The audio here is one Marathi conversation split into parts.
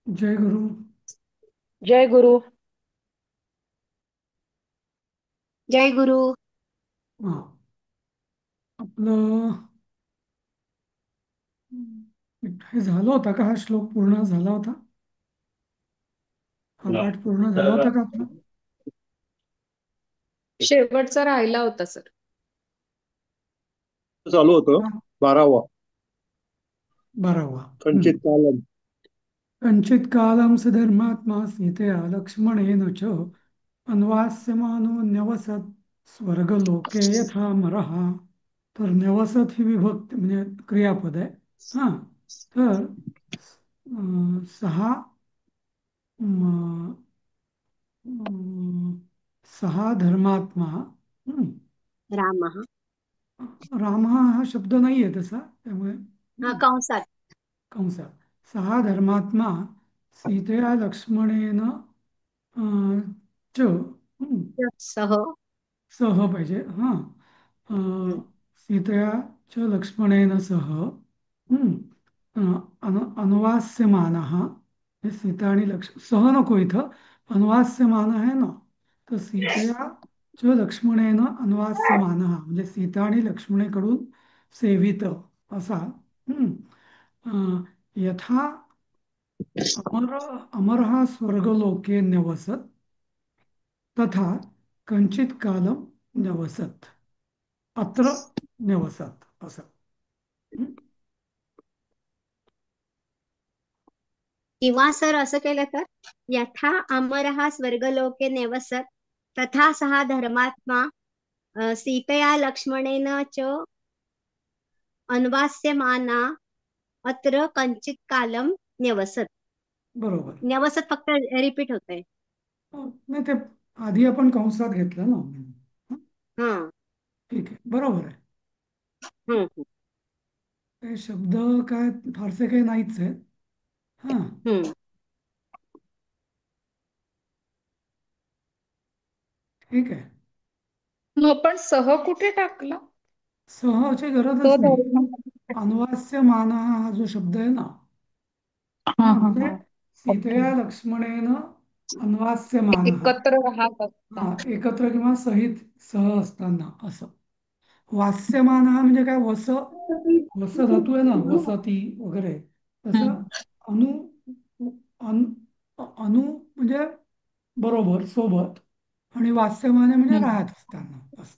जय गुरु. जय गुरु. जय गुरु. हा, आपलं हे झालं होता का? हा श्लोक पूर्ण झाला होता? हा पाठ पूर्ण झाला होता का आपला? शेवटचा राहिला होता सर. चालू होतं. हा, 12वा 12वा. कंचित कालम. कंचित कालं स धर्मात्मा सीतया लक्ष्मणेन च अन्वास्यमानो न्यवसत् स्वर्गलोके यथा मरः. तर न्यवसत ही विभक्ती म्हणजे क्रियापद आहे. हा, तर सहा सहा धर्मात्मा. हं, रामः. राम हा शब्द नाही आहे तसा, त्यामुळे कंसात. कंस. सहा धर्मात्मा सीतेया लक्ष्मणेन च, सह. सह पाहिजे. हा, हम्म. सीतया च लक्ष्मणेन सह, अनुवास्यमानः. हे सीता आणि सह नको इथं, अनुवास्यमान आहे ना. तर सीतया च लक्ष्मणेन अनुवास्यमानः म्हणजे सीता आणि लक्ष्मणेकडून सेवित असा. हम्म, यथा अमर अमरः स्वर्गलोके न्यवसत् तथा कंचित कालम न्यवसत् अत्र न्यवसत् असं. हं? किंवा सर असं केलं तर यथा अमरः स्वर्गलोके निवसत् तथा सहा धर्मात्मा सीतया लक्ष्मणेन च अन्वास्यमाना अत्र कंचित कालम न्यवसत्. बरोबर. न्यवसत फक्त रिपीट होतंय. नाही, ते आधी आपण कंसात घेतलं ना. हं? हं. ठीक आहे, बरोबर आहे. हम्म. ते शब्द काय फारसे काही नाहीच आहेत. हा, हम्म. ठीक आहे. मग पण सह कुठे टाकला? सहची गरजच तो नाही. धर्म. अनुवास्यमान हा जो शब्द आहे ना, हा हा हा म्हणजे हा. ओके. सीतया लक्ष्मणेन अन्वास्यमान. एकत्र राहत हा, असताना. एकत्र किंवा सहित, सह असताना असं. वास्यमान हा म्हणजे काय? वस धातू आहे ना, वसती वगैरे तसं. हम्म. अनु अनु अनु म्हणजे बरोबर, सोबत. आणि वास्यमान म्हणजे हम्म. राहत असताना असं.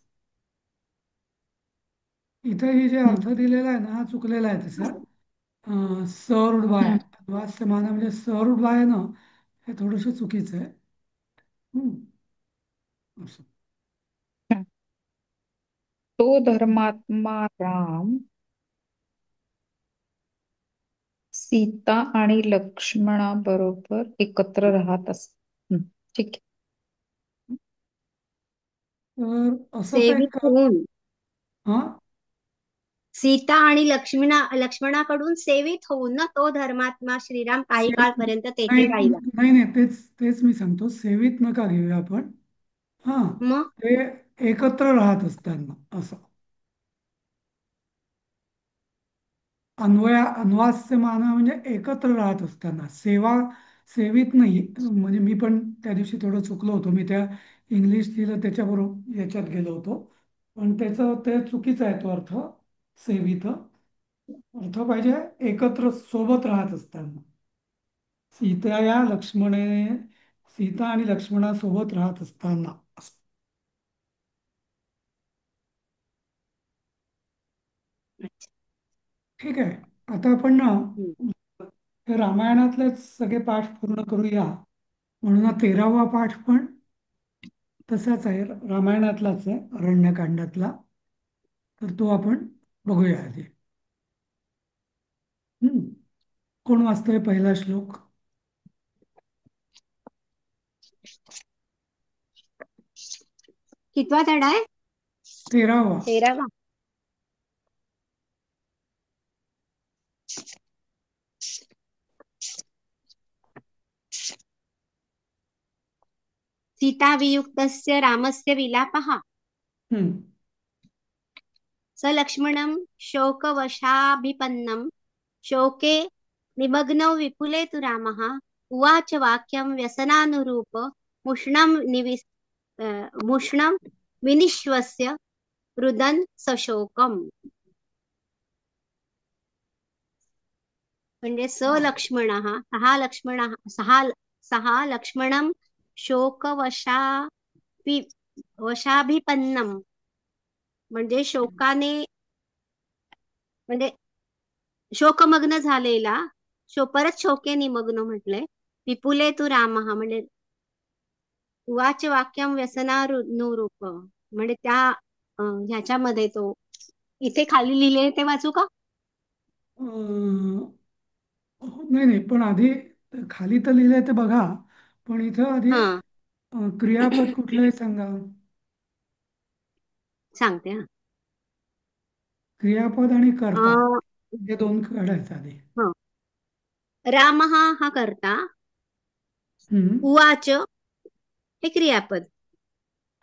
इथे ही जे अर्थ हम्म. दिलेला आहे ना, हा चुकलेला आहे तसा. सर्वड बाय हम्म. वास्यमान म्हणजे सर्वड बाय ना, हे थोडंसं चुकीचं आहे. हम्म, असं. तो धर्मात्मा राम सीता आणि लक्ष्मणाबरोबर एकत्र राहत असत. ठीक आहे. तर असंच सेवित एक. होऊन हा, सीता आणि लक्ष्मणाकडून सेवित होऊन ना तो धर्मात्मा श्रीराम काही काळपर्यंत नाही तेथे राहिला. नाही नाही, तेच तेच मी सांगतो. सेवित नका घेऊया आपण. हा, मग ते एकत्र राहत असताना असं. अन्वास्यमान म्हणजे एकत्र राहत असताना. सेवित नाही. म्हणजे मी पण त्या दिवशी थोडं चुकलो होतो. मी त्या इंग्लिश लिहिलं त्याच्याबरोबर याच्यात गेलो होतो. पण त्याचं ते चुकीचा आहे तो अर्थ. सेवित अर्थ पाहिजे एकत्र सोबत राहत असताना. सीता आणि लक्ष्मणासोबत राहत असताना असं. ठीक आहे. आता आपण ना हम्म. हे रामायणातलेच सगळे पाठ पूर्ण करूया. म्हणून हा 13वा पाठ पण तसाच आहे, रामायणातलाच आहे, अरण्यकांडातला. तर तो आपण बघूया आधी. हम्म. कोण वाचतोय पहिला श्लोक? कितवा धडा आहे? 13वा. 13वा. सीतावियुक्तस्य रामस्य विलापः हम्म. स लक्ष्मणं शोकवशाभिपन्नं शोके निमग्नौ विपुले तु रामः उवाच वाक्यं व्यसनानुरूप मुष्णं मुष्णं विनिश्वस्य रुदन् सशोकम्. म्हणजे हा. लक्ष्मणः सहा सहा लक्ष्मणं वशाभिपन्नम, म्हणजे शोकाने, म्हणजे शोकमग्न झालेला, परत शोके निमग्न म्हटलंय. विपुले तू रामः, म्हणजे उवाच वाक्यम व्यसनानुरूप, म्हणजे त्या ह्याच्यामध्ये तो इथे खाली लिहिले ते वाचू का? अं, नाही नाही, पण आधी खाली तर लिहिलंय ते बघा. पण इथं आधी हा. क्रियापद कुठलं आहे सांगा. सांगते हा. क्रियापद आणि कर्ता अं, हे दोन काढायचं आधी. हं. रामः हा करता, हम्म. उवाच हे क्रियापद.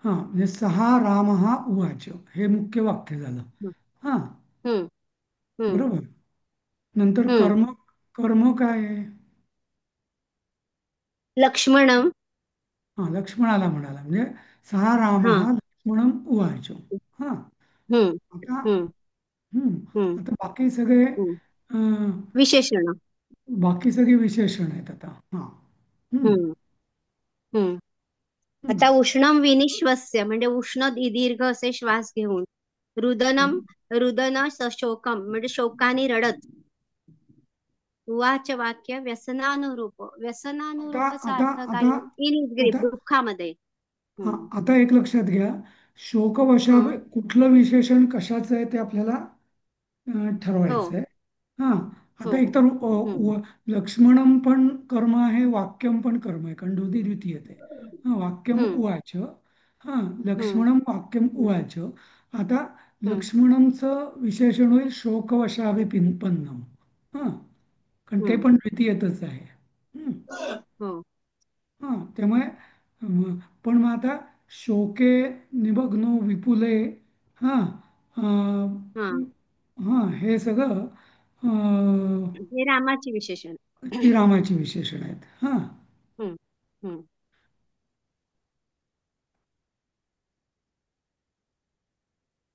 हा, म्हणजे सहा राम हा उवाच हे मुख्य वाक्य झालं. हं, हा, हं, हं, बरोबर. नंतर हं. कर्म. कर्म काय आहे? लक्ष्मणम. हा, लक्ष्मणाला म्हणाला म्हणजे सहा राम हा. हा लक्ष्मणम उवाच. हा. हं, आता हं, हं, आता बाकी सगळे हं. अं, विशेषण. बाकी सगळे विशेषण आहेत आता. हा. हम्म. हं, हं. आता हम्म. उष्णम विनिश्वस्य, म्हणजे उष्ण दीर्घ असे श्वास घेऊन. रुदनम, रुदन सशोकम, म्हणजे शोकाने रडत. उवाच वाक्य व्यसनानुरूप, आता व्यसनानुरूपचा आता अर्थ काय? आता इन ग्रीप, आता दुःखामध्ये. हा, हं. आता एक लक्षात घ्या. शोकवशा हं. कुठलं विशेषण कशाचं आहे ते आपल्याला हो, ठरवायचं आहे. हा. आता हो. एकतर हं, लक्ष्मणम पण कर्म आहे, वाक्यम पण कर्म आहे, कारण दोन्ही द्वितीय आहे. हा, वाक्यम हं, उवाच. हा, हं, लक्ष्मणम वाक्यम हं, उवाच. आता हं, लक्ष्मणमचं विशेषण होईल शोकवशाभिपन्नम. हा, कारण ते हं. पण द्वितीयतच आहे. हम्म. हो. हा, त्यामुळे पण मग आता शोके निमग्नो विपुले. हा. हां. हा, हे सगळं हे रामाची विशेषण. ही रामाची विशेषण आहेत. हा. हं, हं.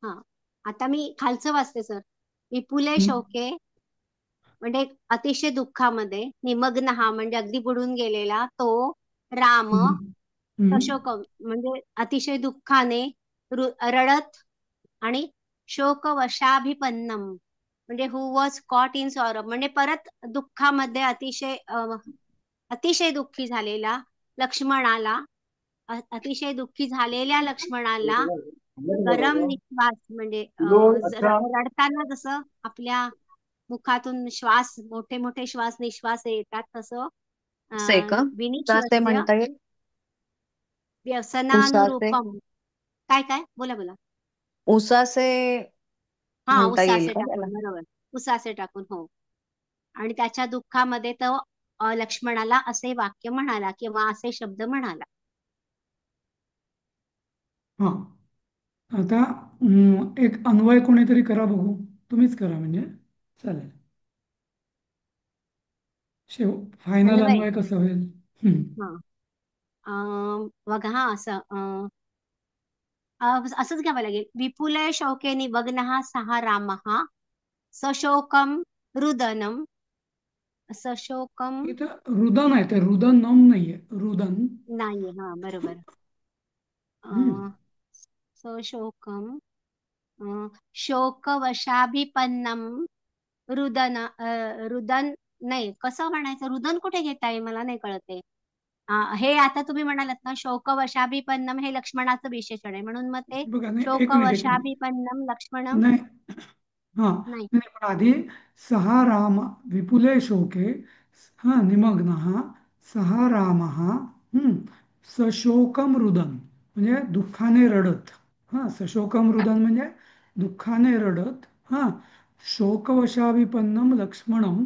हां. आता मी खालचं वाचते सर. विपुले हम्म. शोके, म्हणजे अतिशय दुःखामध्ये. निमग्न हा, म्हणजे अगदी बुडून गेलेला तो राम. हम्म. हम्म. सशोक, म्हणजे अतिशय दुःखाने रडत. आणि शोकवशाभिपन्नम, म्हणजे हु वॉज कॉट इन सॉरव, म्हणजे परत दुःखामध्ये अतिशय दुःखी झालेला लक्ष्मणाला, अतिशय दुःखी झालेल्या लक्ष्मणाला गरम निश्वास, म्हणजे रडताना जसं आपल्या मुखातून श्वास, मोठे मोठे श्वास निश्वास येतात, तसं असे का? असे विनिश्वस्य म्हणता येईल. उसाचे व्यसनानुरूपम. काय काय, बोला बोला. उसाचे हा, म्हणता येईल उसासे का त्याला? टाकून, बरोबर. उसासे टाकून, हो. आणि त्याच्या दुःखामध्ये तो लक्ष्मणाला असे वाक्य म्हणाला, किंवा असे शब्द म्हणाला. हा. आता एक अन्वय कोणीतरी करा बघू. तुम्हीच करा म्हणजे चालेल. फायनल अन्वय. अन्वय कसं होईल? हम्म. हा. बघा हा, असं असंच घ्यावं लागेल. विपुले शोके निमग्नः सहा रामः सशोकम रुदनम. सशोकम इथं रुदन आहे, ते रुदनम नाहीये, रुदन. नाहीये. हा, बरोबर. हम्म. अं, सशोकम शोकवशाभिपन्नम रुदन, नाही, कसं म्हणायचं? रुदन कुठे घेताय, मला नाही कळते. हे आता तुम्ही म्हणालात ना, शोकवशाभिपन्नम हे लक्ष्मणाचं विशेषण आहे, म्हणून मग ते बघा, नाही, एक मिनिट एक मिनिट. शोकवशाभिपन्नम लक्ष्मणम. नाही. हा, नाही. नाही, पण आधी सहा राम विपुले शोके. हा, निमग्न सहा राम सशोकम रुदन म्हणजे दुःखाने रडत. हा, सशोकम रुदन म्हणजे दुःखाने रडत. हा, शोकवशाभिपन्नम लक्ष्मणम.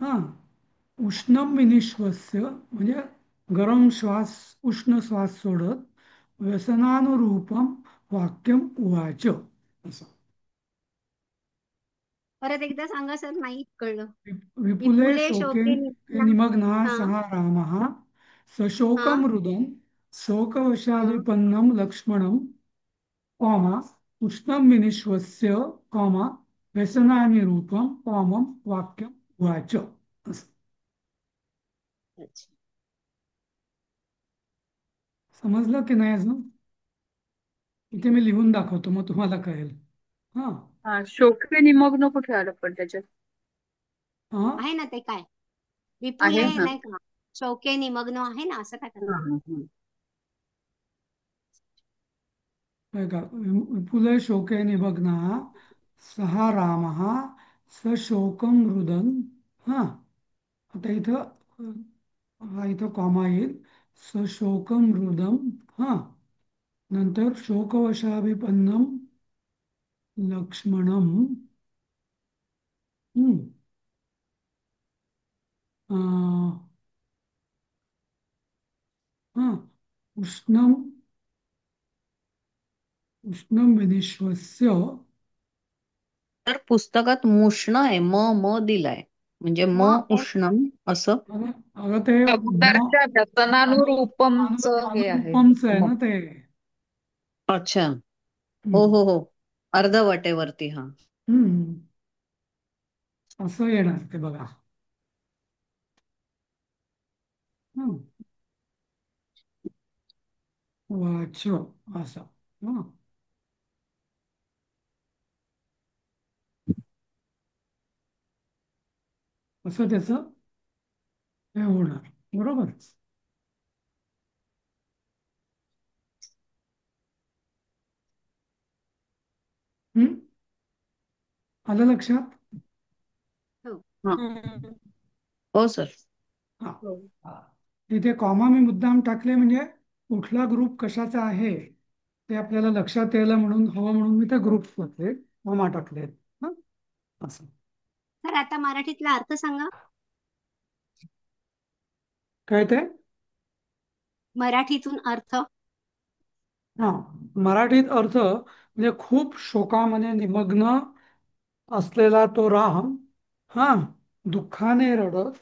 हा, उष्णम विनिश्वस्य म्हणजे गरम श्वास, उष्ण श्वास सोडत. व्यसनानुरूपम वाक्यम उवाच असं. परत एकदा सांगा सर, नाही कळलं. विपुले विपुले शोके शोके निघ्ना. निमग्नः हा सः रामः हा सशोकमृदं हा. शोकवशाभिपन्नं लक्ष्मणं कॉमा उष्णं विनिश्वस्य कॉमा व्यसनानिरूपं कॉमं वाक्यं वाच असं. अच्छा. समजलं की नाही अजून? इथे मी लिहून दाखवतो, मग तुम्हाला कळेल. हा. हा, शोके निमग्न कुठे आलं पण त्याच्यात? हा. आहे ना ते काय, आहे विपुले हा. नाही का, शोके निमग्न आहे ना, असं काय हा, करते. हा, हा. बघा, विपुले शोके निमग्नः सः रामः सशोकं रुदन. हा. आता इथं हा इथं कॉमा येईल. सशोकं रुदम. हा. नंतर शोकवशाभिपन्नं लक्ष्मणं. हम्म. अं, हा. उष्णं उष्णं विनिश्वस्य. तर पुस्तकात मुष्ण आहे, म म दिलाय, म्हणजे म मग उष्णम असं. अगं अगं ते अगोदरच्या व्यसनानुरूपमच हे आहे. अनुरूपमच आहे म. ना ते. अच्छा. हो हम्म. हो हो. अर्धवटेवरती हा. हम्म. असं येणार ते बघा. हम्म. वाच असं. हं. असं त्याचं हे होणार. बरोबर. हम्म. आलं लक्षात? हो. हा. हो सर. हा. हा. तिथे कॉमा मी मुद्दाम टाकले म्हणजे कुठला ग्रुप कशाचा आहे ते आपल्याला लक्षात यायला म्हणून हवं, म्हणून मी त्या ग्रुप टाकले, कॉमा टाकले. हं? असं. सर आता मराठीतला अर्थ सांगा. काय ते? मराठीतून अर्थ. हा. मराठीत अर्थ म्हणजे खूप शोकामध्ये निमग्न असलेला तो राम, हा, दुःखाने रडत,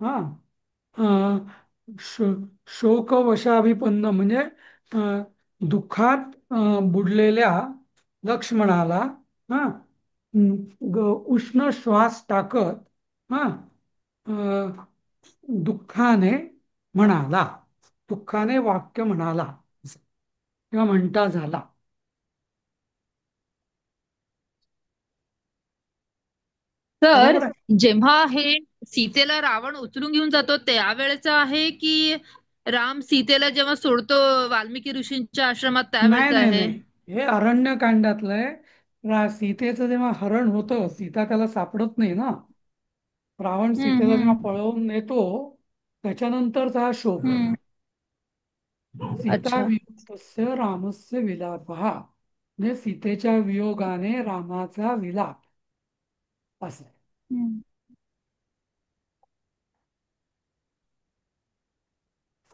हा, अं, शोकवशाभिपन्न म्हणजे दुःखात बुडलेल्या लक्ष्मणाला, हा, उष्ण श्वास टाकत, हा, दुःखाने म्हणाला, दुःखाने वाक्य म्हणाला किंवा म्हणता झाला. तर बरोबर आहे. जेव्हा हे सीतेला रावण उचलून घेऊन जातो त्यावेळेचं आहे की राम सीतेला जेव्हा सोडतो वाल्मिकी ऋषींच्या आश्रमात नाही त्यावेळेचं नाही आहे? नाही, हे अरण्यकांडातलंय. सीतेचं जेव्हा हरण होतं, सीता त्याला सापडत नाही ना, रावण हम्म सीतेला जेव्हा हम्म पळवून नेतो त्याच्यानंतरचा हा शोक. हम्म. सीता अच्छा. वियोगस्य रामस्य विलापः म्हणजे सीतेच्या वियोगाने रामाचा विलाप असं. हम्म.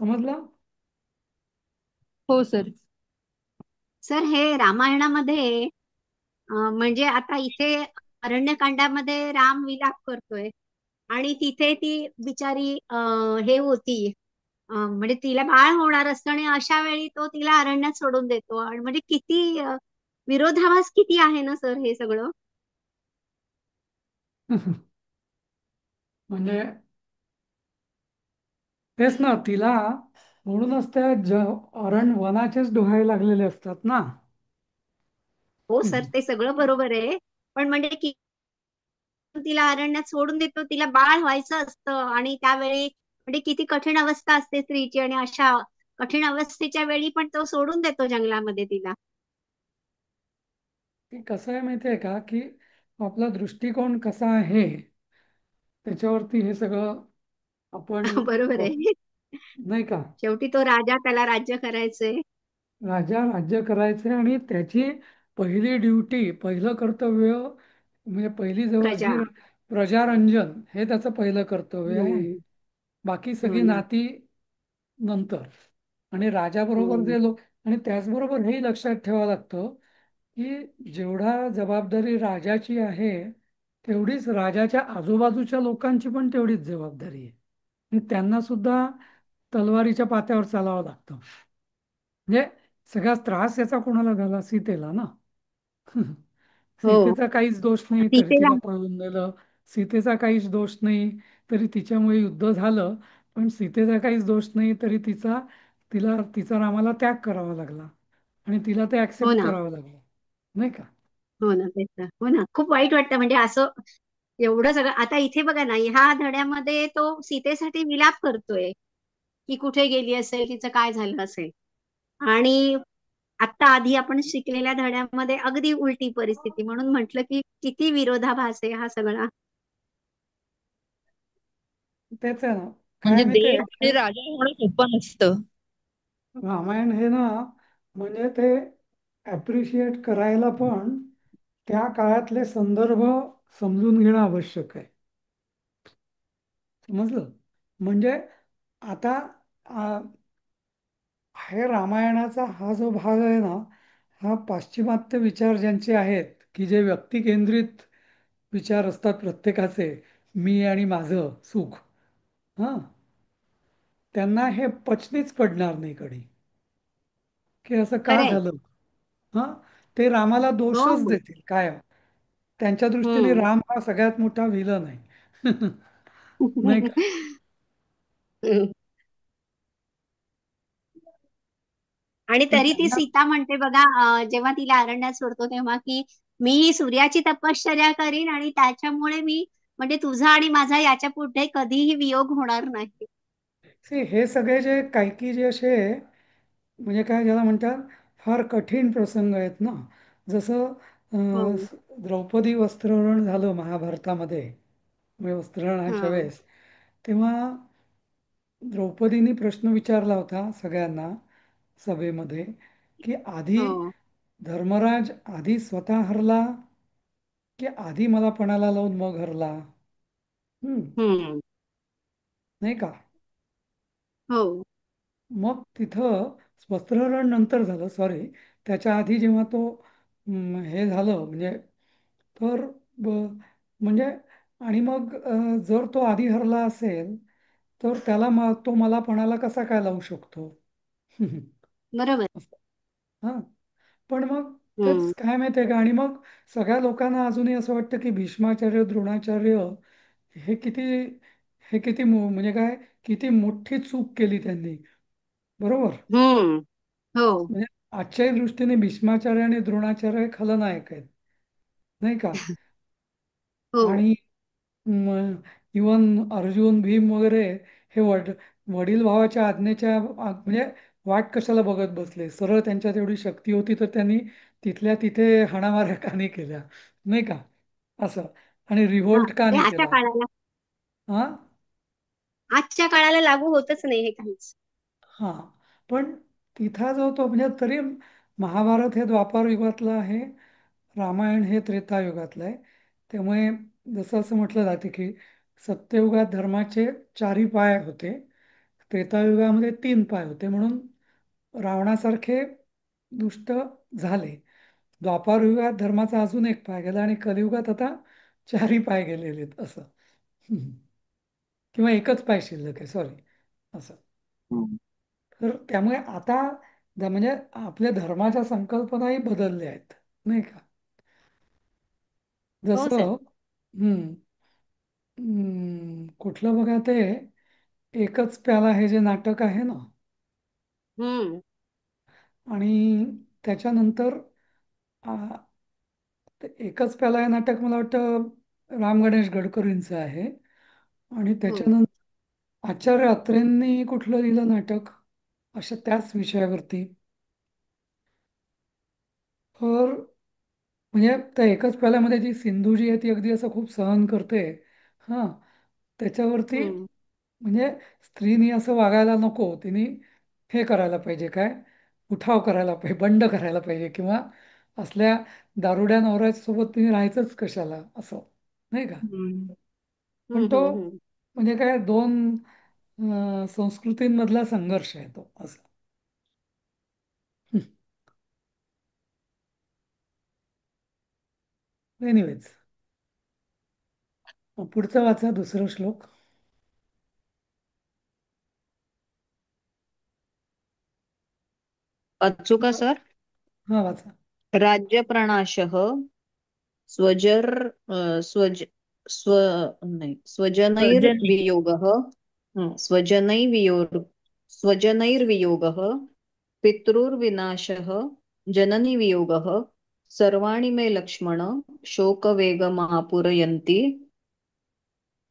समजलं? हो सर. सर हे रामायणामध्ये म्हणजे आता इथे अरण्यकांडामध्ये राम विलाप करतोय आणि तिथे ती बिचारी हे होती, म्हणजे तिला बाळ होणार असतं आणि अशा वेळी तो तिला अरण्यात सोडून देतो. आणि म्हणजे किती विरोधाभास किती आहे ना सर हे सगळं. म्हणजे तेच ना, तिला म्हणूनच त्या वनाचेच डोहाळे लागलेले असतात ना. हो सर, ते सगळं बरोबर आहे, पण म्हणजे तिला अरण्यात सोडून देतो, तिला बाळ व्हायचं असतं आणि त्यावेळी म्हणजे किती कठीण अवस्था असते स्त्रीची, आणि अशा कठीण अवस्थेच्या वेळी पण तो सोडून देतो जंगलामध्ये तिला. की कसं आहे माहिती आहे का, की आपला दृष्टिकोन कसा आहे त्याच्यावरती हे सगळं आपण बरोबर आहे. नाही का. शेवटी तो राजा, त्याला राज्य करायचंय. राजा राज्य करायचे आणि त्याची पहिली ड्युटी, पहिलं कर्तव्य म्हणजे पहिली प्रजा. ही प्रजारंजन हे त्याचं पहिलं कर्तव्य आहे. हम्म. बाकी हो सगळी ना. नाती नंतर. आणि राजाबरोबर हम्म. जे लोक, आणि त्याचबरोबर हेही लक्षात ठेवावं लागतं की जेवढा जबाबदारी राजाची आहे तेवढीच राजाच्या आजूबाजूच्या लोकांची पण तेवढीच जबाबदारी आहे. आणि त्यांना सुद्धा तलवारीच्या पात्यावर चालावं लागतं. म्हणजे सगळा त्रास याचा कोणाला झाला? सीतेला ना. हो. सीतेचा काहीच दोष नाही तरी सीतेला तिला पळवून दिलं. सीतेचा काहीच दोष नाही तरी तिच्यामुळे युद्ध झालं. पण सीतेचा काहीच दोष नाही तरी तिचा रामाला त्याग करावा लागला आणि तिला ते हो ऍक्सेप्ट ना, करावं लागलं, नाही का? हो ना, तेच ना. हो ना, खूप वाईट वाटतं म्हणजे असं एवढं सगळं. आता इथे बघा ना, ह्या धड्यामध्ये तो सीतेसाठी विलाप करतोय की कुठे गेली असेल, तिचं काय झालं असेल. आणि आता आधी आपण शिकलेल्या धड्यामध्ये अगदी उलटी परिस्थिती, म्हणून म्हटलं की किती विरोधाभास आहे हा सगळा. तेच आहे ना. काय म्हणजे माहितीये देव आणि राजा होणं सोपं नसतं. रामायण हे ना, म्हणजे ते ॲप्रिशिएट करायला पण त्या काळातले संदर्भ समजून घेणं आवश्यक आहे. समजलं? म्हणजे आता आ, हे रामायणाचा हा जो भाग आहे ना, हा पाश्चिमात्य विचार ज्यांचे आहेत, की जे व्यक्ती केंद्रित विचार असतात प्रत्येकाचे, मी आणि माझं सुख, हा, त्यांना हे पचनीच पडणार नाही कधी, की असं का खरंय. झालं. हा, ते रामाला हो, दोषच हो. देतील कायम. त्यांच्या दृष्टीने हम्म. राम हा सगळ्यात मोठा विलन आहे. नाही का? आणि पण तरी ती त्यांना सीता म्हणते बघा, जेव्हा तिला अरण्यात सोडतो तेव्हा, की मी सूर्याची तपश्चर्या करीन आणि त्याच्यामुळे मी म्हणजे तुझा आणि माझा याच्या पुढे कधीही वियोग होणार नाही. हे सगळे जे काही जे असे म्हणजे काय ज्याला म्हणतात फार कठीण प्रसंग आहेत ना. जसं हो. द्रौपदी वस्त्रहरण झालं महाभारतामध्ये, म्हणजे वस्त्रहरणाच्या हा. वेळेस, तेव्हा द्रौपदीने प्रश्न विचारला होता सगळ्यांना सभेमध्ये, की आधी हो. धर्मराज आधी स्वतः हरला की आधी मला पणाला लावून मग हरला. हम्म, हम्म. नाही का? हो. मग तिथं वस्त्रहरण नंतर झालं, सॉरी, त्याच्या आधी जेव्हा तो हे झालं म्हणजे तर म्हणजे आणि मग जर तो आधी हरला असेल तर तो मला पणाला कसा काय लावू शकतो? बरोबर. असं. हा, पण मग तेच हम्म. काय माहितीये का, आणि मग सगळ्या लोकांना अजूनही असं वाटतं की भीष्माचार्य द्रोणाचार्य हे किती हे किती म्हणजे काय, किती मोठी चूक केली त्यांनी. बरोबर. हम्म. हो. म्हणजे आजच्याही दृष्टीने भीष्माचार्य आणि द्रोणाचार्य हे खलनायक आहेत, नाही का? हो. आणि इवन अर्जुन भीम वगैरे हे वडील भावाच्या आज्ञेच्या म्हणजे वाट कशाला बघत बसले? सरळ त्यांच्यात एवढी शक्ती होती तर त्यांनी तिथल्या तिथे हाणामाऱ्या का नाही केल्या, नाही का? असं. आणि हा, रिव्होल्ट का हे नाही आजच्या केला? काळाला हा, आजच्या काळाला लागू होतच नाही हे काहीच. हा, पण तिथा जो तो म्हणजे तरी महाभारत हे द्वापार युगातलं आहे, रामायण हे त्रेतायुगातलं आहे. त्यामुळे जसं असं म्हटलं जाते की सत्ययुगात धर्माचे चारी पाय होते, त्रेतायुगामध्ये तीन पाय होते, म्हणून रावणासारखे दुष्ट झाले. द्वापार युगात धर्माचा अजून एक पाय गेला आणि कलियुगात आता चारही पाय गेलेले आहेत असं. हम्म. किंवा एकच पाय शिल्लक आहे, सॉरी, असं. हम्म. तर त्यामुळे आता म्हणजे आपल्या धर्माच्या संकल्पनाही बदलल्या आहेत, नाही का? हो सर. जसं हम्म कुठलं बघा ते एकच प्याला हे जे नाटक आहे ना, हम्म. आणि त्याच्यानंतर आ, ते एकच प्याला हे नाटक मला वाटतं राम गणेश गडकरींचं आहे. आणि हो. त्याच्यानंतर आचार्य अत्रेंनी कुठलं लिहिलं नाटक अशा त्याच विषयावरती, तर म्हणजे त्या एकच प्याल्यामध्ये जी सिंधू जी आहे ती अगदी असं खूप सहन करते. हा, त्याच्यावरती हम्म. म्हणजे स्त्रीनी असं वागायला नको, तिने हे करायला पाहिजे, काय, उठाव करायला पाहिजे, बंड करायला पाहिजे, किंवा असल्या दारुड्या नवऱ्यासोबत तिने राहायचंच कशाला असं, नाही का? हम्म. पण हम्म. तो हम्म. म्हणजे काय दोन संस्कृतींमधला संघर्ष आहे तो असं. एनिवेज, पुढचा वाचा दुसरा श्लोक. वाचू का सर? हा वाचा. राज्यप्रणाशः स्वजर स्वज स्व नाही गर्जनी. स्वजनैर्वियोगः स्वजनैर्वियोग स्वजनैर्वियोगः पितृर्विनाशः जननीवियोगः सर्वाणि मे लक्ष्मण शोकवेगमापुरयन्ति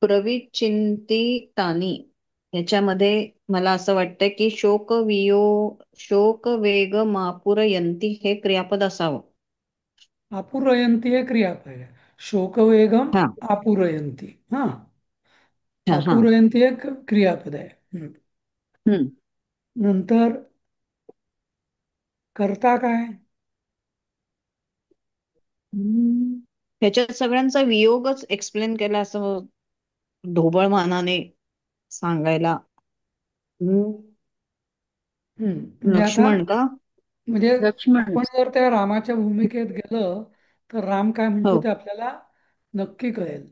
प्रविचिंतितानि. याच्यामध्ये मला असं वाटतं की शोकवेगमापुरयन्ति हे क्रियापद असावं. आपुरयंती हे क्रियापद आहे. शोकवेगम हा आपुरयंती. हा, हा हा. आपुरयंती एक क्रियापद आहे. हम्म. नंतर करता काय? ह्याच्यात सगळ्यांचा वियोगच एक्सप्लेन केला असं ढोबळ मानाने सांगायला. हम्म. म्हणजे आता लक्ष्मण का? म्हणजे लक्ष्मण. आपण जर त्या रामाच्या भूमिकेत गेलं तर राम काय म्हणतो हो. ते आपल्याला नक्की कळेल.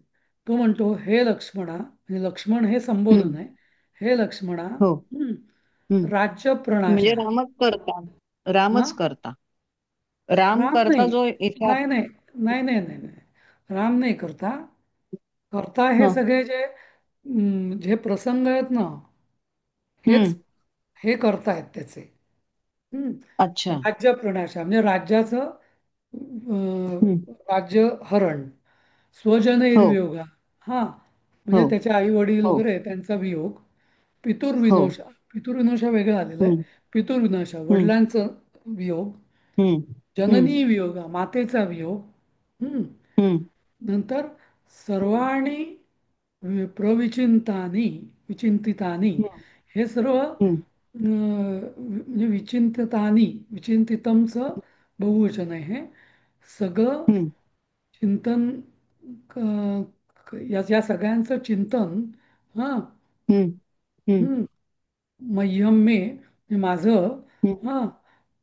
तो म्हणतो हे लक्ष्मणा, म्हणजे लक्ष्मण हे संबोधन हम्म. आहे. हे लक्ष्मणा, हो. हम्म. राज्य प्रणाश. म्हणजे रामच करता. हा, रामच करता. राम राम करता नाही, जो इथे नाही नाही नाही नाही नाही नाही, राम नाही करता. करता हे हं. सगळे जे जे प्रसंग आहेत ना, हेच हम्म. हे करतायत त्याचे. हम्म. अच्छा. राज्य प्रणाशा म्हणजे राज्याचं हम्म. राज्य हरण. हो. स्वजनैर्वियोगा, हा, हो. म्हणजे त्याचे आई वडील हो. वगैरे त्यांचा वियोग. हो. पितुर्विनोशा, पितुर्विनोशा वेगळं आलेलं आहे. हम्म. पितुर्विनाशा हम्म. वडिलांचं वियोग. हम्म. हम्म. जननी वियोगा मातेचा वियोग. हम्म. नंतर सर्वाणी प्रविचिंतानी, विचिंतितानी, हम्म. हे सर्व हम्म. म्हणजे विचिंतितानी, विचिंतितमचं बहुवचन आहे हे. सगळं हम्म. चिंतन, या सगळ्यांचं चिंतन, हा, हम्म. हम्म. हम्म, मह्यम मे, म्हणजे माझं, हम्म. हा,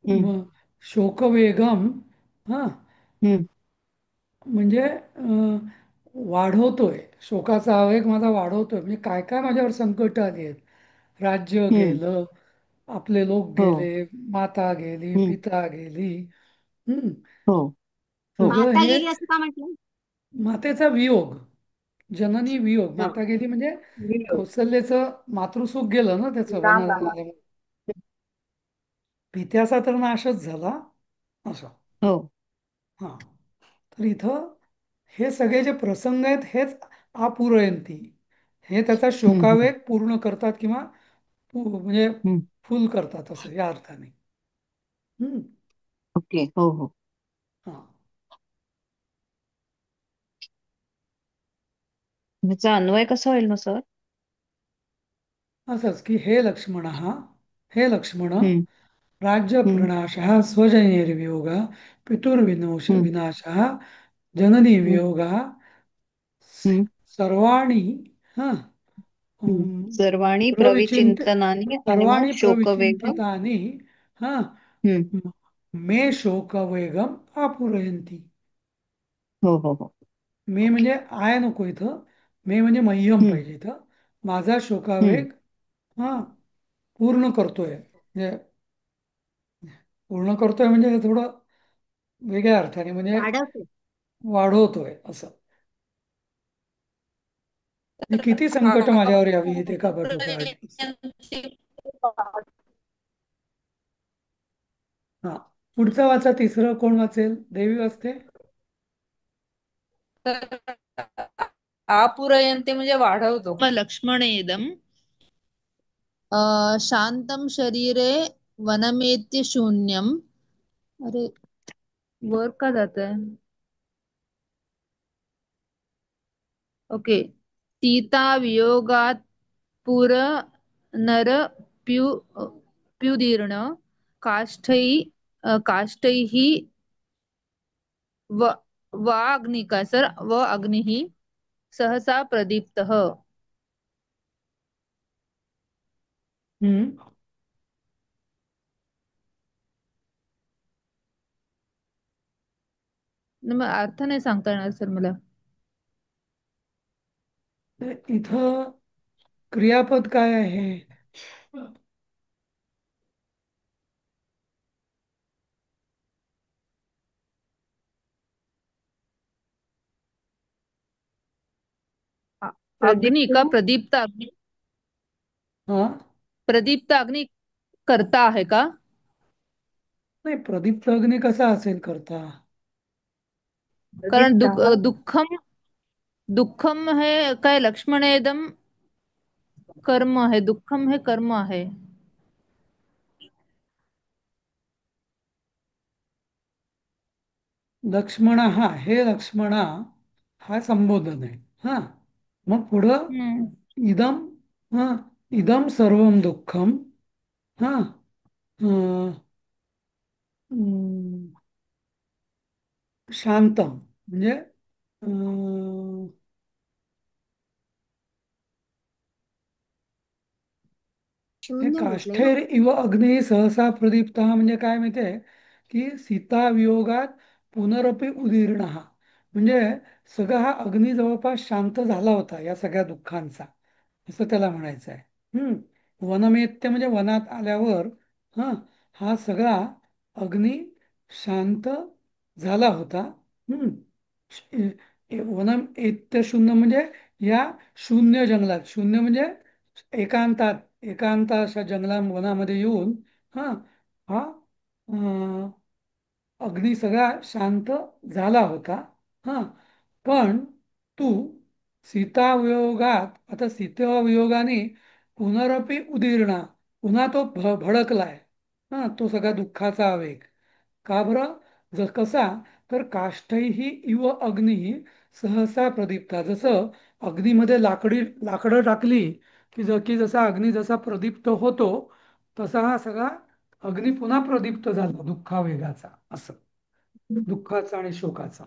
हम्म. शोकवेगम, हा, हम्म. म्हणजे वाढवतोय, शोकाचा आवेग माझा वाढवतोय. म्हणजे काय काय माझ्यावर संकट आली आहेत. राज्य हम्म. गेलं, आपले लोक हो. गेले, माता गेली, हम्म. पिता गेली. हम्म. हो. हो. सगळं माता हे गेली असं का म्हटलं? मातेचा वियोग, जननी वियोग. हा. माता गेली म्हणजे वियोग. कौशल्याचं मातृसुख गेलं ना, त्याचं राम वनाला राम. आल्यामुळे. पित्याचा तर नाशच झाला असं. हो. हा, तर इथं हे सगळे जे प्रसंग आहेत हेच अपूरयंती, हे त्याचा हम्म. हम्म. शोकावेग पूर्ण करतात किंवा म्हणजे हम्म. फुल करतात असं या अर्थाने. हम्म. ओके. हो हो. हा, ह्याचा अन्वय कसा होईल ना सर? असंच की हे लक्ष्मण, हे लक्ष्मण, हम्म. राज्य हम्म. प्रणाश स्वजनैर्वियोग, पितुर्विनोश हम्म. विनाश, जननी हम्म. वियोग, हम्म. सर्वाणी, हा, हम्म. सर्वाणि प्रविचिंत प्रविचिंतनानि आणि मग सर्वाणी शोकवेग. प्रविचिंतितानि, हा, हम्म. मे शोकवेगम अपूरयंती. हो हो हो. मे ओके. म्हणजे आय नको इथं, मे म्हणजे मह्यम हम्म. पाहिजे इथं. माझा हम्म. शोकावेग, हा, पूर्ण करतोय. म्हणजे पूर्ण करतोय म्हणजे हे थोडं वेगळ्या अर्थाने, म्हणजे वाढवते. वाढवतोय असं. हे किती संकट माझ्यावर यावी ते का पाठोपाठ असं. हा, पुढचा वाचा. तिसरं कोण वाचेल? देवी वाचते. आपुरयंते म्हणजे वाढवतो. मग लक्ष्मणेदम शांतम शरीरे वनमेत्य शून्यम. अरे वर का जात आहे? ओके. सीता वियोगात पुर नर प्यु प्युदीर्ण काष्ठै काष्ठैः व वाग्निका सर व अग्निः सहसा प्रदीप्तः. हम्म. मग अर्थ नाही सांगता येणार सर मला. इथं क्रियापद काय आहे? अग्नी प्रदीप्त का? प्रदीप्त अग्नी. हा प्रदीप्त अग्नी करता आहे का? नाही, प्रदीप्त अग्नी कसा असेल करता? कारण प्रदीप्त दुःखम दुःखम हे काय लक्ष्मणेदम कर्म आहे. दुःखम हे कर्म आहे. लक्ष्मणा, हा हे लक्ष्मणा हा संबोधन आहे. हा मग पुढं हम्म. इदम, हा इदम सर्वम दुःखम, हा अं, अं, शांतम म्हणजे हे शून्य म्हटलंय ना. काष्ठैर इव अग्नी सहसा प्रदीप्त म्हणजे काय माहितीये की सीता वियोगात पुनरपि उदीर्ण म्हणजे सगळा हा अग्नी जवळपास शांत झाला होता या सगळ्या दुःखांचा, असं त्याला म्हणायचं आहे. वनमेत्य म्हणजे वनात आल्यावर हा हा सगळा अग्नी शांत झाला होता. हम्म वनम एत्य शून्य म्हणजे या शून्य जंगलात, शून्य म्हणजे एकांतात, एकांत अशा वनामध्ये येऊन हा हा अं, अग्नी सगळा शांत झाला होता. हा पण तू सीतावियोगात, आता सीतावियोगाने पुनरपि उदीर्णा, पुन्हा तो भडकलाय. तो सगळा दुःखाचा आवेग का बरं? कसा? तर काष्ठैही इव अग्नी सहसा प्रदीप्ता, जसं अग्नीमध्ये लाकडं टाकली की जसा अग्नी जसा प्रदीप्त होतो तसा हा सगळा अग्नी पुन्हा प्रदीप्त झाला दुःखावेगाचा, असं दुःखाचा आणि शोकाचा.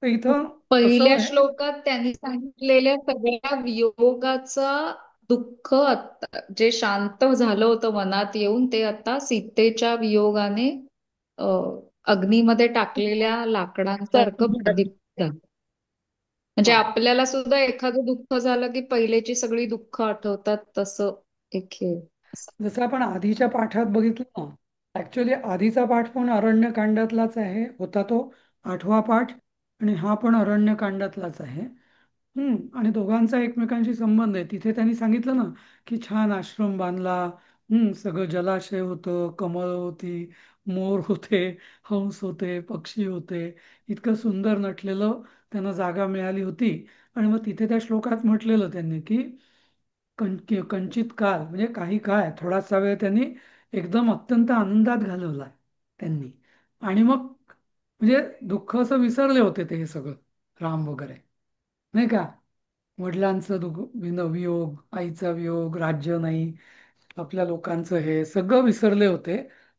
तर इथं कसं पहिल्या आहे? श्लोकात त्यांनी सांगितलेल्या सगळ्या वियोगाचा दुःख जे शांत झालं होतं मनात येऊन, ते आता सीतेच्या वियोगाने अ, अग्नीमध्ये टाकलेल्या लाकडांसारखं प्रदीप्त झालं. म्हणजे हा आपल्याला सुद्धा एखादं दुःख झालं की पहिलेची सगळी दुःख आठवतात, तसं एक हे. जसं आपण आधीच्या पाठात बघितलं ना, ऍक्च्युली आधीचा पाठ पण अरण्यकांडातलाच आहे, होता तो 8वा पाठ, आणि हा पण अरण्यकांडातलाच आहे. आणि दोघांचा एकमेकांशी संबंध आहे. तिथे त्यांनी सांगितलं ना की छान आश्रम बांधला, सगळं जलाशय होतं, कमळ होती, मोर होते, हंस होते, पक्षी होते, इतकं सुंदर नटलेलं त्यांना जागा मिळाली होती. आणि मग तिथे त्या श्लोकात म्हटलेलं त्यांनी की कंचित काल म्हणजे काही काळ, थोडासा वेळ त्यांनी एकदम अत्यंत आनंदात घालवला त्यांनी. आणि मग म्हणजे दुःख असं विसरले होते ते हे सगळं, राम वगैरे, नाही का? वडिलांचं वियोग, आईचा वियोग, राज्य नाही, आपल्या लोकांचं हे सगळं विसरले होते.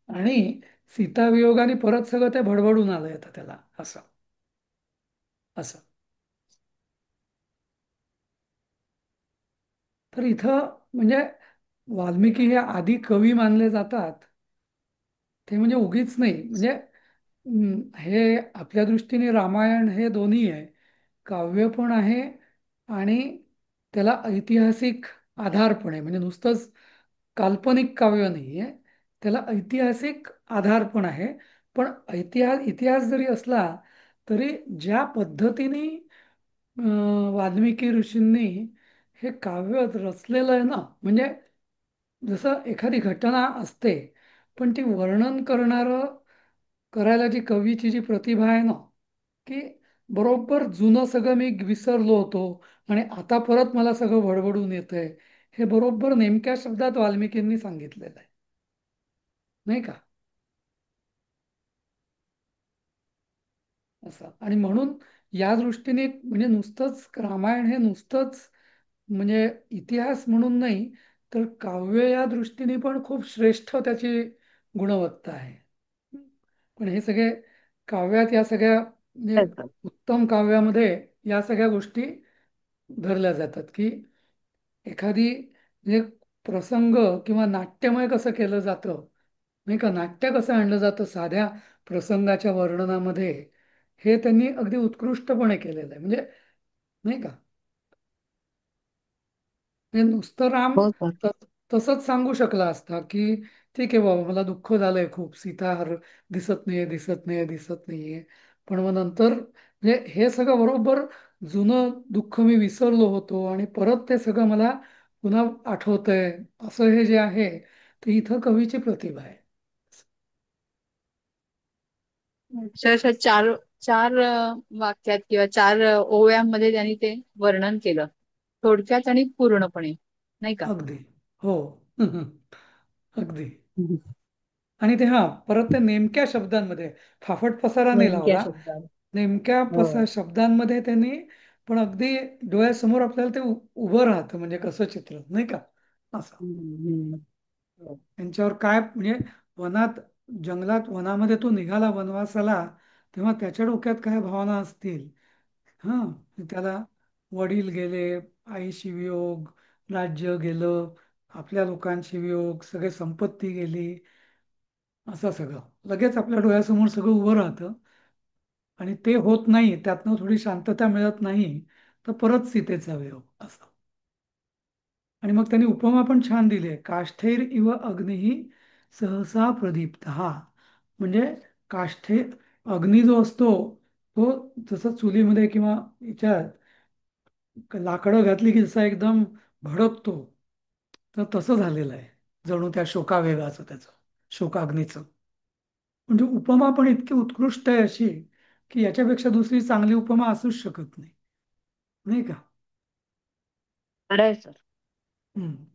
आणि सीतावियोगाने परत सगळं ते भडभडून आलंय आता त्याला, असं असं तर इथं म्हणजे वाल्मिकी हे आदी कवी मानले जातात, ते म्हणजे उगीच नाही. म्हणजे हे आपल्या दृष्टीने रामायण हे दोन्ही आहे, काव्य पण आहे आणि त्याला ऐतिहासिक आधार पण आहे. म्हणजे नुसतंच काल्पनिक काव्य नाही आहे, त्याला ऐतिहासिक आधार पण आहे. पण इतिहास जरी असला तरी ज्या पद्धतीने वाल्मिकी ऋषींनी हे काव्य रचलेलं आहे ना, म्हणजे जसं एखादी घटना असते पण ती वर्णन करायला जी कवीची जी प्रतिभा आहे ना, की बरोबर जुनं सगळं मी विसरलो होतो आणि आता परत मला सगळं भडभडून येतंय, हे बरोबर नेमक्या शब्दात वाल्मिकींनी सांगितलेलं आहे, नाही का? असं, आणि म्हणून या दृष्टीने म्हणजे नुसतंच रामायण हे नुसतंच म्हणजे इतिहास म्हणून नाही, तर काव्य या दृष्टीने पण खूप श्रेष्ठ त्याची गुणवत्ता आहे. पण हे सगळे काव्यात या सगळ्या म्हणजे उत्तम काव्यामध्ये या सगळ्या गोष्टी धरल्या जातात, की एखादी म्हणजे प्रसंग किंवा नाट्यमय कसं केलं जातं, नाही का? नाट्य कसं आणलं जातं साध्या प्रसंगाच्या वर्णनामध्ये, हे त्यांनी अगदी उत्कृष्टपणे केलेलं आहे. म्हणजे नाही का? म्हणजे नुसतं राम हो सर. त- तसंच सांगू शकला असता की ठीक आहे बाबा, मला दुःख झालंय खूप, सीता दिसत नाहीये, दिसत नाहीये, दिसत नाहीये. पण मग नंतर म्हणजे हे सगळं बरोबर जुनं दुःख मी विसरलो होतो आणि परत ते सगळं मला पुन्हा आठवतंय, असं हे जे आहे ते इथं कवीची प्रतिभा आहे. अक्षरशः चार चार वाक्यात किंवा चार ओव्यांमध्ये त्यांनी ते वर्णन केलं, थोडक्यात आणि पूर्णपणे, नाही का? अगदी. हो. अगदी. हम्म. आणि ते परत ते नेमक्या शब्दांमध्ये फाफट पसारा नाही नेमक्या लावला. शब्दात. नेमक्या हो. शब्दांमध्ये त्यांनी पण अगदी डोळ्यासमोर आपल्याला ते उभं राहतं, म्हणजे कसं चित्र नाही का असं. हम्म. हो. त्यांच्यावर काय म्हणजे वनात, जंगलात, वनामध्ये तो निघाला वनवासाला, तेव्हा त्याच्या डोक्यात काय भावना असतील. हा, त्याला वडील गेले, आईशी वियोग, राज्य गेलं, आपल्या लोकांशी वियोग, सगळे संपत्ती गेली, असं सगळं लगेच आपल्या डोळ्यासमोर सगळं उभं राहतं. आणि ते होत नाही, त्यातनं थोडी शांतता मिळत नाही, तर परत सीतेचा वियोग असं. आणि मग त्यांनी उपमा पण छान दिली आहे, काष्ठैर इव अग्निही सहसा प्रदीप्त. म्हणजे काष्ठे, अग्नी जो असतो तो जसं चुलीमध्ये किंवा याच्यात लाकडं घातली की जसा एकदम भडकतो, तर तसं झालेलं आहे जणू त्या शोकावेगाचं, त्याचं शोकाग्नीचं. म्हणजे उपमा पण इतकी उत्कृष्ट आहे अशी की याच्यापेक्षा दुसरी चांगली उपमा असूच शकत नाही, नाही का? खरं आहे सर. हम्म.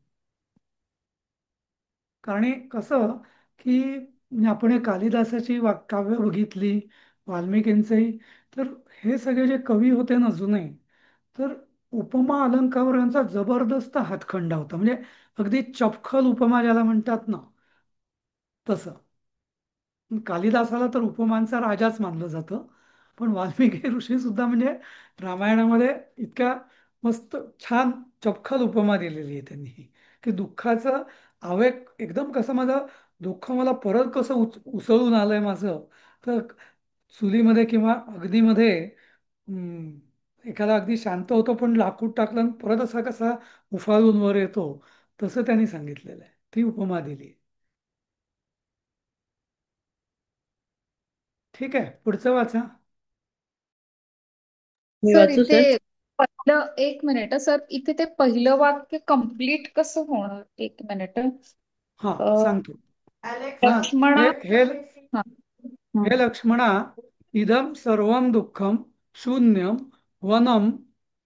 कारण हे कसं की म्हणजे आपण हे कालिदासाची काव्य बघितली, वाल्मिकींचंही, तर हे सगळे जे कवी होते ना जुने, तर उपमा अलंकार यांचा जबरदस्त हातखंडा होता. म्हणजे अगदी चपखल उपमा ज्याला म्हणतात ना, तसं. कालिदासाला तर उपमांचा राजाच मानलं जातं. पण वाल्मिकी ऋषी सुद्धा म्हणजे रामायणामध्ये इतक्या मस्त छान चपखल उपमा दिलेली आहे त्यांनी, की दुःखाचं आवेग एकदम कसं, माझं दुःख मला परत कसं उसळून आलंय माझं, तर चुलीमध्ये किंवा अग्नीमध्ये एखादा अगदी शांत होतो पण लाकूड टाकलं आणि परत असा कसा उफाळून वर येतो, तसं त्यांनी सांगितलेलं आहे, ती उपमा दिली. ठीक आहे, पुढचं वाचा. मी सर वाचू इथे सर? पहिलं, एक मिनिट सर, इथे ते पहिलं वाक्य कंप्लीट कसं होणार? एक मिनिट. हा, अ, सांगतो. हा, लक्ष्मणा. हे हे हा. हे लक्ष्मणा, इदम सर्वं दुःखम शून्यम वनम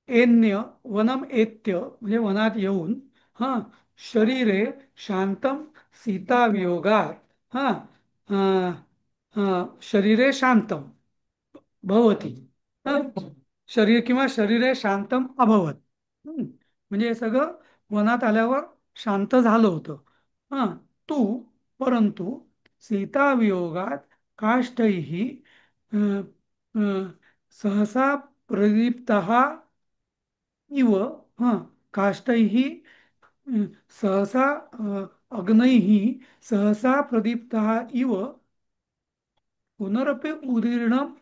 एन्य, वनम एत्य म्हणजे वनात येऊन, हा, शरीरे शांतम सीता वियोगात, हा, अं, शरीरे शांतम भवती, शरीर किंवा शरीरे शांतम अभवत. म्हणजे हे सगळं वनात आल्यावर शांत झालं होतं. हा, तू परंतु सीतावियोगात काष्ठैः अं, अं, सहसा प्रदीप्त इव, हा, काष्ठैः सहसा अग्नैः सहसा प्रदीप्त इव पुनरपि उदीर्णं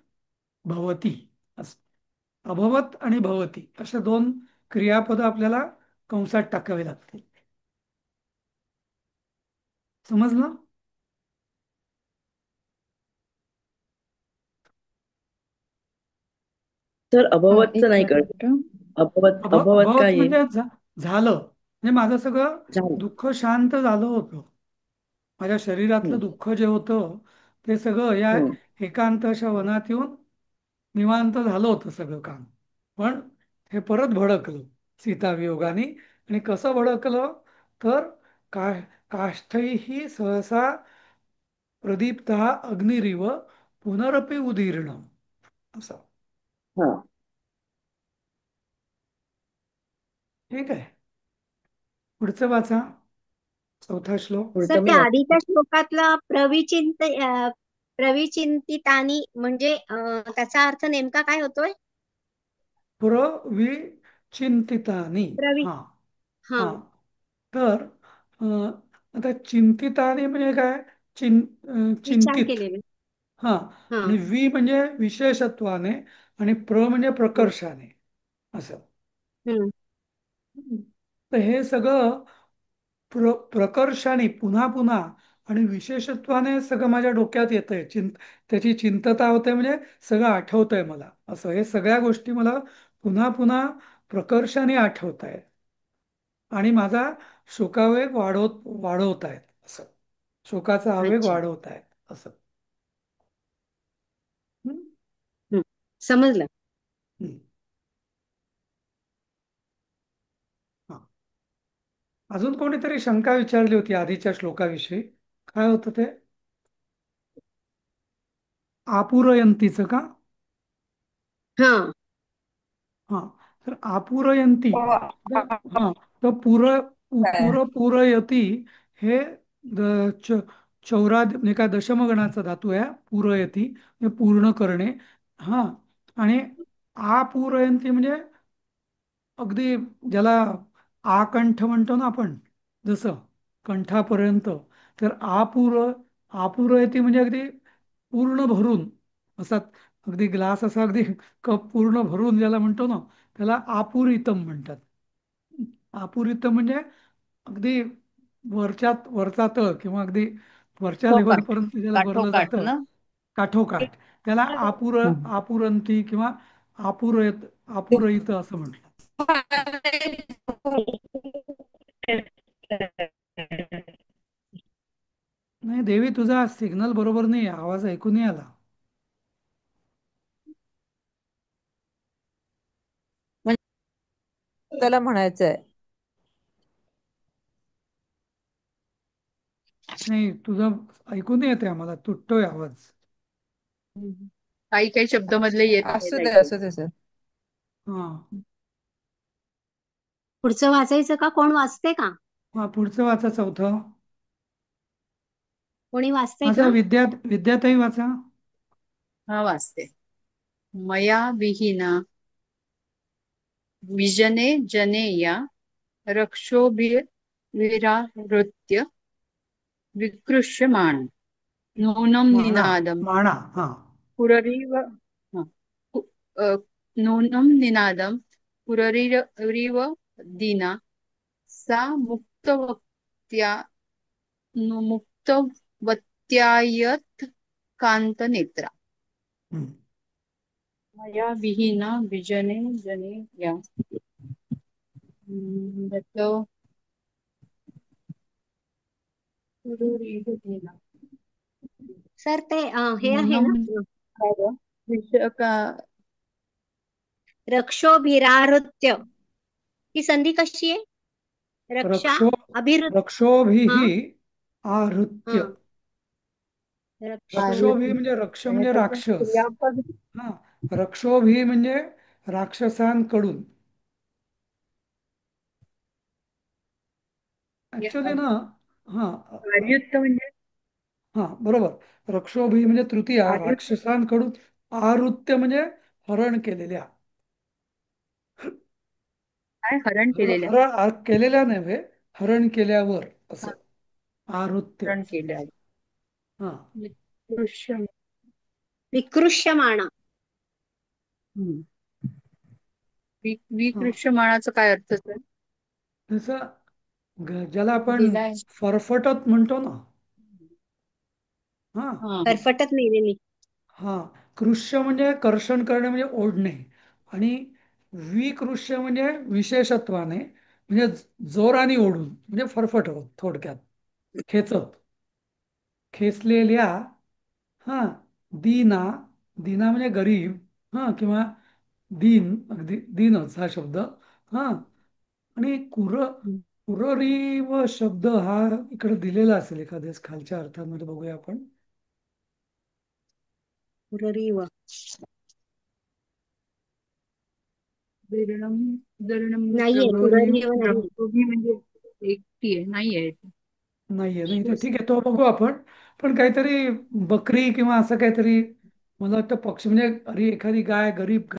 भवती. असं अभवत आणि भवती अशा दोन क्रियापद आपल्याला कंसात टाकावे लागतील. समजलं? सर एक अभवतचं नाही कळत. मिनिट. अभवत, अभवत अभवत काय आहे? म्हणजे झालं, म्हणजे माझं सगळं झालं. दुःख शांत झालं होतं. माझ्या शरीरातलं हम्म. दुःख जे होतं ते सगळं या हम्म. एकांत अशा वनात येऊन निवांत झालं होतं सगळं काम. पण हे परत भडकलं सीतावियोगाने. आणि कसं भडकलं, तर का काष्ठैः सहसा प्रदीप्त अग्निरिव पुनरपि उदीर्ण, असं. हा. ठीक आहे, पुढचं वाचा, चौथा श्लोक. सर पुढचं मी त्या वाचते. आधीच्या श्लोकातला प्रविचिंतितानी म्हणजे त्याचा अर्थ नेमका काय होतोय? प्रविचिंतितानि. प्रवि हा, हा, हा. तर आता चिंतितानि म्हणजे काय? विचार चिंतित. केलेले. हा, हा, आणि वि म्हणजे विशेषत्वाने, आणि प्र म्हणजे हा, प्रकर्षाने. असं. हम्म. तर हे सगळं प्रकर्षाने पुन्हा पुन्हा आणि विशेषत्वाने सगळं माझ्या डोक्यात येतंय. त्याची चिंतता होते, म्हणजे सगळं आठवतंय मला. असं हे सगळ्या गोष्टी मला पुन्हा पुन्हा प्रकर्षाने आठवत आहेत आणि माझा शोकावेग वाढवत आहेत असं. शोकाचा आवेग अच्छा. वाढवत आहेत असं. हं? हम्म. समजलं. हं. हा. अजून कोणीतरी शंका विचारली होती आधीच्या श्लोकाविषयी. काय होतं ते? आपुरयंतीचं का? हा. हा. तर आपुरयंती, हो, हा, तर पुरयती हे म्हणजे काय दशमगणाचा धातू आहे पुरयती, म्हणजे पूर्ण करणे. हा. आणि आपुरयंती म्हणजे अगदी ज्याला आकंठ म्हणतो ना आपण, जसं कंठापर्यंत. तर आपुरयती म्हणजे अगदी पूर्ण भरून, असा अगदी ग्लास असा अगदी कप पूर्ण भरून ज्याला म्हणतो ना, त्याला आपुरितम म्हणतात. आपुरितम म्हणजे अगदी वरचा तळ किंवा अगदी वरच्या काठोकाठ लेवलपर्यंत ज्याला भरलं काठोकाठ जातं ना. काठोकाठ, त्याला हम्म. आपुरंती किंवा आपुरयित असं म्हटलं. नाही देवी, तुझा सिग्नल बरोबर नाही, आवाज ऐकू नाही आला. त्याला म्हणायचंय. नाही, तुझं ऐकू नाही येते आम्हाला, तुटतोय आवाज. काही काही शब्द मधले येत असू नाही दे ऐकू. असू दे सर. हा. पुढचं वाचायचं का? कोण वाचते का? हा, पुढचं वाचा, चौथं. कोणी वाचते माझा का? विद्याताई वाचा. हा वाचते. मया विहीना विजने जने या रक्षोभिर्विराहृत्य विकृष्यमाण नूनं माणा. निनादम माणा, हा. पुररीव हा. कु- अ, नूनं निनादम पुररीव दीना सा मुक्तवत्यायत कांतनेत्रा. हम्म. मया विहीना विजने जने या त्याचं पुररीव दीना सर ते हे आहे नूनं ना, काय ग? रक्षोभिराहृत्य. ही संधी कशी आहे? रक्षा रक्षो अभिरुच. रक्षोभिः हा. आहृत्य. हा. रक्षोभी रक्षोभिर. म्हणजे रक्ष आणि म्हणजे त्याचं राक्षस. क्रियापद हा. रक्षोभी म्हणजे राक्षसांकडून. ऍक्च्युली ना, हा, आर्युक्त म्हणजे हा, बरोबर. रक्षोभी म्हणजे तृतीया, आर्युक्त राक्षसांकडून. आहृत्य म्हणजे हरण केलेल्या. काय हरण केलेल्या केलेल्या नव्हे, हरण केल्यावर हा, असं. आहृत्य. हरण केल्या हा. दृश्य विकृष्यमाणा. हा. विकृष्यमाणाचा काय अर्थ सर? तसं ज्याला आपण लिहिलाय फरफटत म्हणतो ना. हा. हा फरफटत मेलेली. हा. कृष्य म्हणजे कर्षण करणे, म्हणजे ओढणे. आणि विकृष्य म्हणजे विशेषत्वाने, म्हणजे जोराने ओढून, म्हणजे फरफटत थोडक्यात, खेचत, खेचलेल्या. हा. दीना. दीना म्हणजे गरीब. हा, किंवा दीन, अगदी दीनच हा शब्द. हा. आणि कुररीव शब्द हा इकडे दिलेला असेल एखाद्याच खालच्या अर्थामध्ये, बघूया आपण. पुररीव. दीर्णम दीर्णम नाहीये, पुररीव नाही. रक्तोभी म्हणजे एकटी आहे नाहीये. नाहीये, नाही तर ठीक आहे, तो बघू आपण. पण काहीतरी बकरी किंवा असं काहीतरी, मला वाटतं पक्षी म्हणजे, अरे एखादी गाय, गरीब